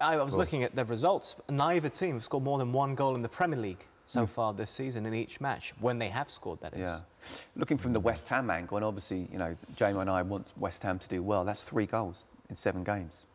I was looking at the results. Neither team have scored more than 1 goal in the Premier League so far this season in each match, when they have scored, that is. Yeah. Looking from the West Ham angle, and obviously, you know, Jamie and I want West Ham to do well. That's 3 goals in 7 games.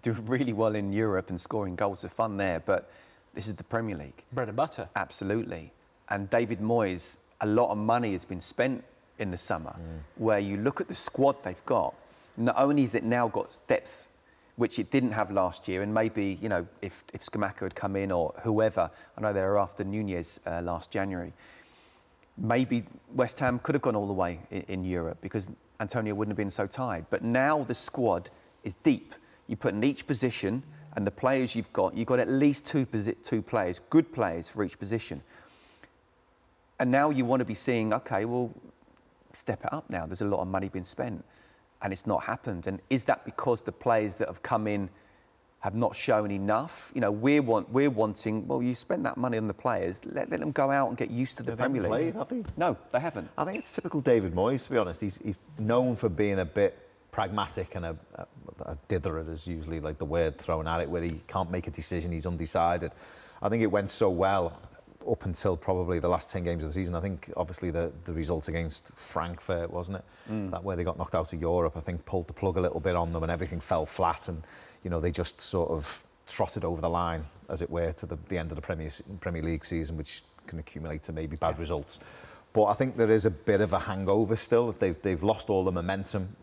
Doing really well in Europe and scoring goals are fun there, but this is the Premier League. Bread and butter. Absolutely. And David Moyes, a lot of money has been spent in the summer, where you look at the squad they've got, not only has it now got depth, which it didn't have last year, and maybe, you know, if Scamacca had come in or whoever, I know they were after Nunez last January, maybe West Ham could have gone all the way in Europe because Antonio wouldn't have been so tired. But now the squad is deep. You put in each position, and the players you've got at least two players, good players for each position. And now you want to be seeing, OK, well, step it up now. There's a lot of money being spent, and it's not happened. And is that because the players that have come in have not shown enough? You know, we're wanting, well, you spend that money on the players, let them go out and get used to the Premier League. Played, have they? No, they haven't. I think it's typical David Moyes, to be honest. He's known for being a bit pragmatic and a ditherer is usually like the word thrown at it, where he can't make a decision, he's undecided. I think it went so well up until probably the last 10 games of the season. I think obviously the result against Frankfurt, wasn't it? That way they got knocked out of Europe, I think pulled the plug a little bit on them and everything fell flat, and you know, they just sort of trotted over the line, as it were, to the end of the Premier League season, which can accumulate to maybe bad results. But I think there is a bit of a hangover still. They've lost all the momentum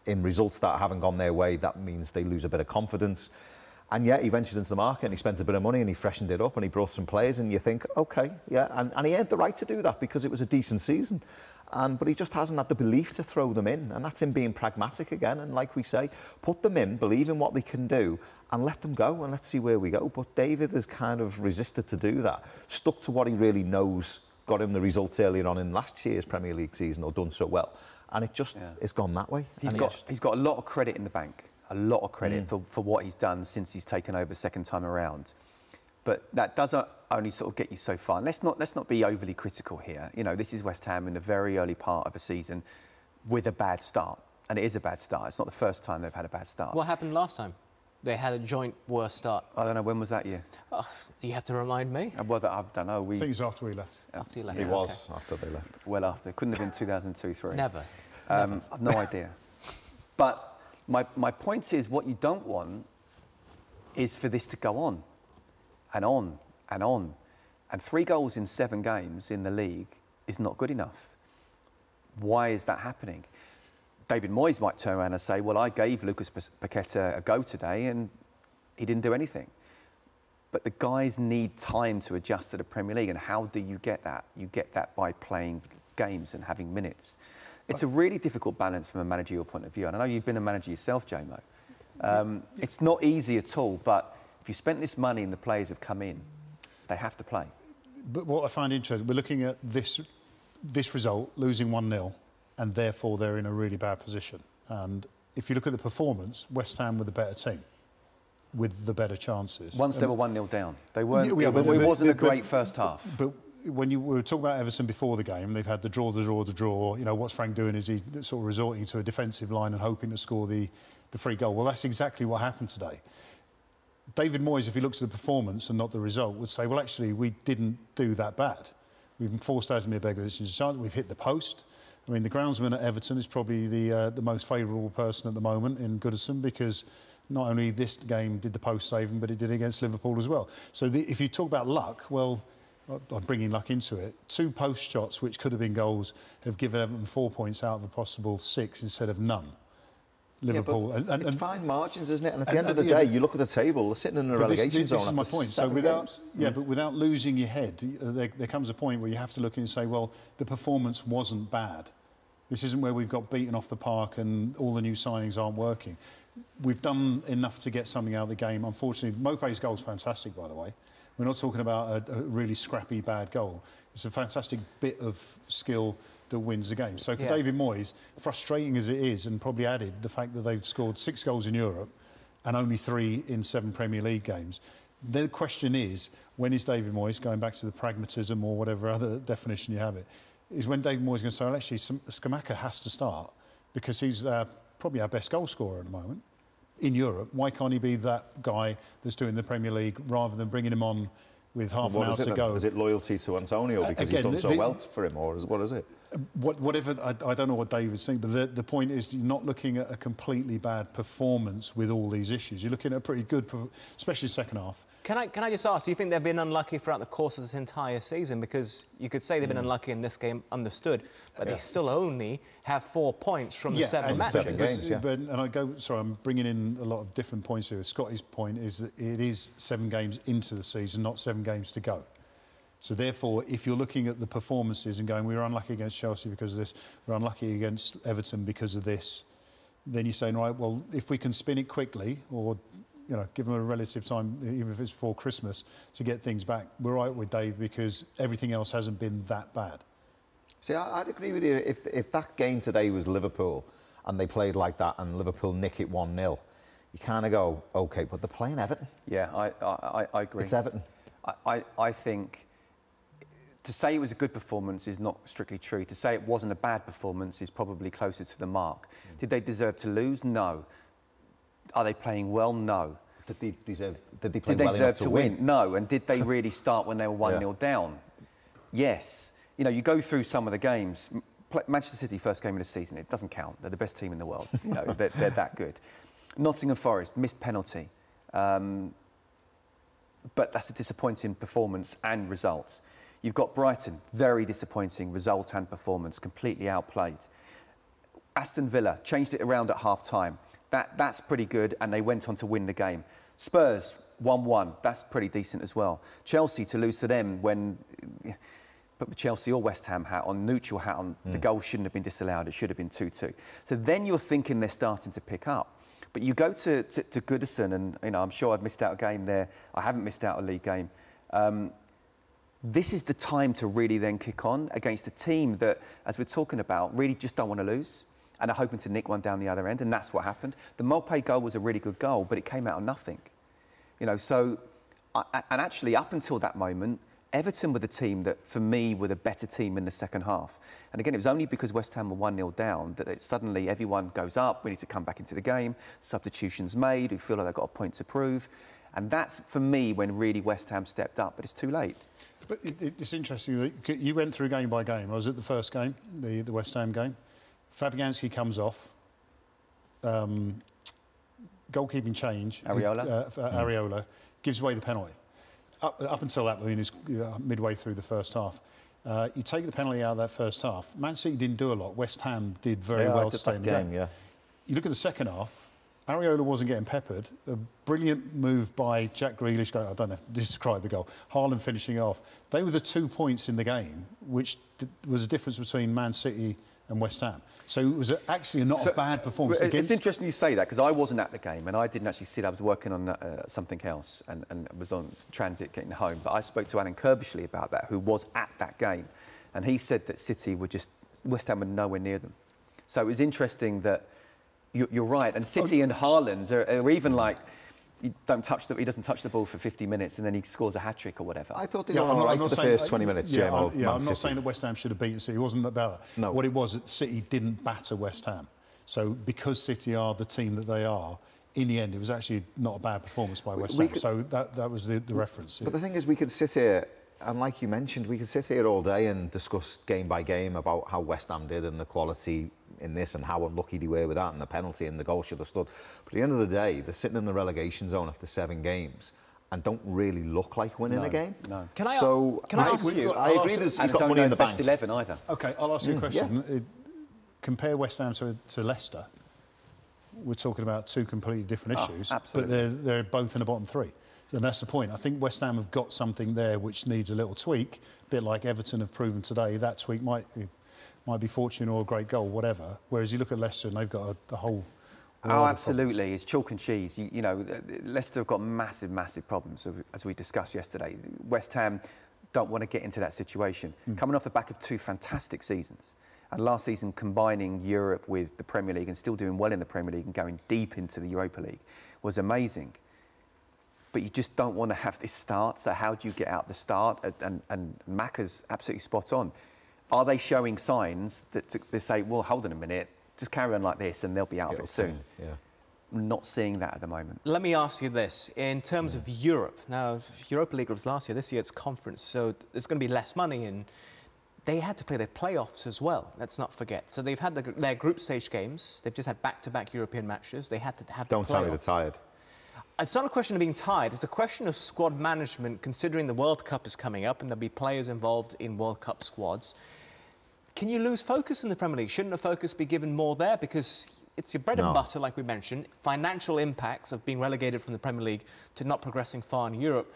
in results that haven't gone their way. That means they lose a bit of confidence. And yet he ventured into the market and he spent a bit of money and he freshened it up and he brought some players, and you think, OK, yeah, and he earned the right to do that because it was a decent season. But he just hasn't had the belief to throw them in, and that's him being pragmatic again. And like we say, put them in, believe in what they can do, and let them go, and let's see where we go. But David has kind of resisted to do that, stuck to what he really knows, got him the results earlier on in last year's Premier League season, or done so well. And it just, it's gone that way. He's got a lot of credit in the bank, a lot of credit for what he's done since he's taken over second time around. But that doesn't only sort of get you so far. And let's not be overly critical here. You know, this is West Ham in the very early part of a season with a bad start. And it is a bad start. It's not the first time they've had a bad start. What happened last time? They had a joint worst start. I don't know, when was that year? Oh, you have to remind me. Well, I don't know. I think it was after we left. After you left. It was after they left. Well after. Couldn't have been 2002-03. Never. I've no idea. But my point is, what you don't want is for this to go on and on and on. And 3 goals in 7 games in the league is not good enough. Why is that happening? David Moyes might turn around and say, well, I gave Lucas Paqueta a go today and he didn't do anything. But the guys need time to adjust to the Premier League. And how do you get that? You get that by playing games and having minutes. It's a really difficult balance from a managerial point of view. And I know you've been a manager yourself, J-Mo. It's not easy at all, but if you spent this money and the players have come in, they have to play. But what I find interesting, we're looking at this result, losing 1-0, and therefore they're in a really bad position. And if you look at the performance, West Ham were the better team, with the better chances. Once they were 1-0 down. They weren't, it wasn't a great first half. But when you were talking about Everton before the game, they've had the draw. You know, what's Frank doing? Is he sort of resorting to a defensive line and hoping to score the free goal? Well, that's exactly what happened today. David Moyes, if he looks at the performance and not the result, would say, well, actually, we didn't do that bad. We've forced Asmir Begovic into chance. We've hit the post. I mean, the groundsman at Everton is probably the most favourable person at the moment in Goodison, because not only this game did the post save him, but it did against Liverpool as well. So if you talk about luck, well, I'm bringing luck into it. 2 post shots, which could have been goals, have given Everton 4 points out of a possible 6 instead of none. Liverpool. Yeah, it's fine margins, isn't it? And at the end of the day, you look at the table, they're sitting in the relegation zone. This is my point. So but without losing your head, there comes a point where you have to look and say, well, the performance wasn't bad. This isn't where we've got beaten off the park and all the new signings aren't working. We've done enough to get something out of the game. Unfortunately, Mopé's goal is fantastic, by the way. We're not talking about a really scrappy, bad goal. It's a fantastic bit of skill that wins the game. So for David Moyes, frustrating as it is, and probably added the fact that they've scored 6 goals in Europe and only 3 in 7 Premier League games, the question is, when is David Moyes, going back to the pragmatism or whatever other definition you have it, is when David Moyes is going to say, well, actually, Scamacca has to start because he's probably our best goal scorer at the moment. in Europe. Why can't he be that guy that's doing the Premier League rather than bringing him on with half an hour to go? Is it loyalty to Antonio because he's done so well for him, or what is it? Whatever, I don't know what David's thinking, but the point is you're not looking at a completely bad performance with all these issues. You're looking at a pretty good, especially second half. Can I just ask, do you think they've been unlucky throughout the course of this entire season? Because you could say they've been unlucky in this game, understood, but they still only have 4 points from the 7 matches. 7 games, Sorry, I'm bringing in a lot of different points here. Scotty's point is that it is 7 games into the season, not 7 games to go. So therefore, if you're looking at the performances and going, we were unlucky against Chelsea because of this, we're unlucky against Everton because of this, then you're saying, right, well, if we can spin it quickly, or give them a relative time, even if it's before Christmas, to get things back, we're right with Dave because everything else hasn't been that bad. See, I'd agree with you. If that game today was Liverpool and they played like that and Liverpool nick it 1-0, you kind of go, OK, but they're playing Everton. Yeah, I agree. It's Everton. I think to say it was a good performance is not strictly true. To say it wasn't a bad performance is probably closer to the mark. Did they deserve to lose? No. Are they playing well? No. Did they play well enough to win? No. And did they really start when they were 1-0 down? Yes. You go through some of the games. Manchester City, first game of the season, it doesn't count. They're the best team in the world. They're that good. Nottingham Forest, missed penalty. But that's a disappointing performance and results. You've got Brighton, very disappointing result and performance, completely outplayed. Aston Villa changed it around at half-time. That's pretty good, and they went on to win the game. Spurs, 1-1. That's pretty decent as well. Chelsea, to lose to them when put the Chelsea or West Ham hat on, neutral hat on, the goal shouldn't have been disallowed. It should have been 2-2. So then you're thinking they're starting to pick up. But you go to Goodison, and I'm sure I've missed out a game there. I haven't missed out a league game. This is the time to really then kick on against a team that, as we're talking about, really just don't want to lose and are hoping to nick one down the other end, and that's what happened. The Maupay goal was a really good goal, but it came out of nothing. And actually, up until that moment, Everton were the team that, for me, were the better team in the second half. And again, it was only because West Ham were 1-0 down that suddenly everyone goes up, we need to come back into the game, substitutions made, we feel like they've got a point to prove. And that's, for me, when really West Ham stepped up, but it's too late. But it's interesting, you went through game by game. I was at the first game, the West Ham game. Fabianski comes off. Goalkeeping change. Areola gives away the penalty. Up until that, it's midway through the first half. You take the penalty out of that first half. Man City didn't do a lot. West Ham did very well to stay in the game. Yeah. You look at the second half. Areola wasn't getting peppered. A brilliant move by Jack Grealish. I don't know if to describe the goal. Haaland finishing off. They were the 2 points in the game, which was a difference between Man City and West Ham. So it was actually not a bad performance. It's interesting you say that, because I wasn't at the game and I didn't actually see it. I was working on something else and was on transit getting home. But I spoke to Alan Kirbishley about that, who was at that game. And he said that City were just... West Ham were nowhere near them. So it was interesting that... You're right. And City and Haaland are even like... He doesn't touch the ball for 50 minutes and then he scores a hat-trick or whatever. I thought they were all right for the first 20 minutes, Jim. I'm not saying that West Ham should have beaten City. It wasn't about that. No. What it was, that City didn't batter West Ham. So because City are the team that they are, in the end, it was actually not a bad performance by West Ham. So that was the reference. But the thing is, we could sit here, and like you mentioned, we could sit here all day and discuss game by game about how West Ham did and the quality in this and how unlucky they were with that and the penalty and the goal should have stood. But at the end of the day, they're sitting in the relegation zone after 7 games and don't really look like winning a game. No. Can I ask you? I agree that he's got money in the bank. Best 11 either. OK, I'll ask you a question. Compare West Ham to Leicester. We're talking about 2 completely different issues. Absolutely. But they're both in the bottom 3. And that's the point. I think West Ham have got something there which needs a little tweak, a bit like Everton have proven today. That tweak might be fortune or a great goal, whatever. Whereas you look at Leicester and they've got a whole... Oh, absolutely. It's chalk and cheese. You know, Leicester have got massive, massive problems, as we discussed yesterday. West Ham don't want to get into that situation. Coming off the back of 2 fantastic seasons. And last season, combining Europe with the Premier League and still doing well in the Premier League and going deep into the Europa League was amazing. But you just don't want to have this start. So how do you get out the start? And Macca's absolutely spot on. Are they showing signs that they say, well, hold on a minute, just carry on like this and they'll be out of it soon? Yeah. not seeing that at the moment. Let me ask you this. In terms of Europe, now, Europa League was last year. This year it's conference, so there's going to be less money, and they had to play their playoffs as well, let's not forget. So they've had their group stage games. They've just had back-to-back European matches. They had to have the Don't tell me playoff. they're tired. It's not a question of being tired. It's a question of squad management, considering the World Cup is coming up and there'll be players involved in World Cup squads. Can you lose focus in the Premier League? Shouldn't the focus be given more there? Because it's your bread and butter, like we mentioned. Financial impacts of being relegated from the Premier League to not progressing far in Europe.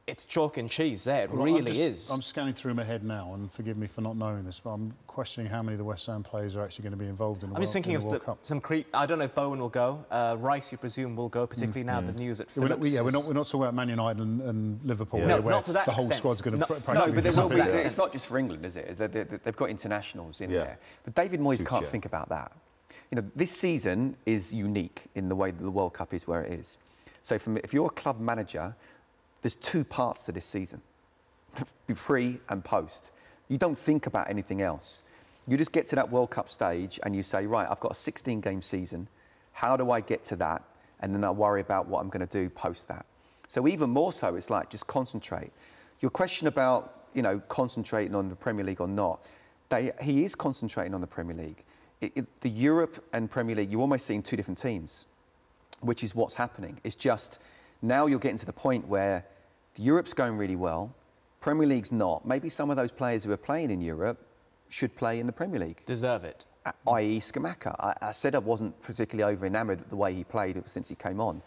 It's chalk and cheese there. It really is. I'm scanning through my head now, and forgive me for not knowing this, but I'm questioning how many of the West Ham players are actually going to be involved in the World Cup. I'm just thinking of some I don't know if Bowen will go. Rice, you presume, will go, particularly now the news at Phillips. We're not talking about Man United and Liverpool, No, where not to that the whole extent. squad's going to practically... No, but there will be, that it's not just for England, is it? They've got internationals in there. But David Moyes can't think about that. You know, this season is unique in the way that the World Cup is where it is. So if you're a club manager, there's two parts to this season, pre and post. You don't think about anything else. You just get to that World Cup stage and you say, right, I've got a 16-game season. How do I get to that? And then I worry about what I'm going to do post that. So even more so, it's like, just concentrate. Your question about, you know, concentrating on the Premier League or not, he is concentrating on the Premier League. The Europe and Premier League, you're almost seeing two different teams, which is what's happening. It's just now you're getting to the point where the Europe's going really well, Premier League's not. Maybe some of those players who are playing in Europe should play in the Premier League. Deserve it. I.e. Skamaka. I said I wasn't particularly over-enamoured with the way he played since he came on.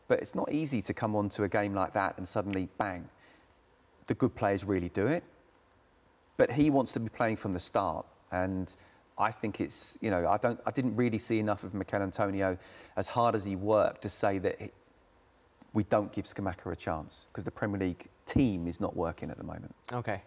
But it's not easy to come onto a game like that and suddenly, bang, the good players really do it. But he wants to be playing from the start. And I think it's, you know, I didn't really see enough of Mikel Antonio, as hard as he worked, to say that we don't give Skamaka a chance, because the Premier League team is not working at the moment. OK.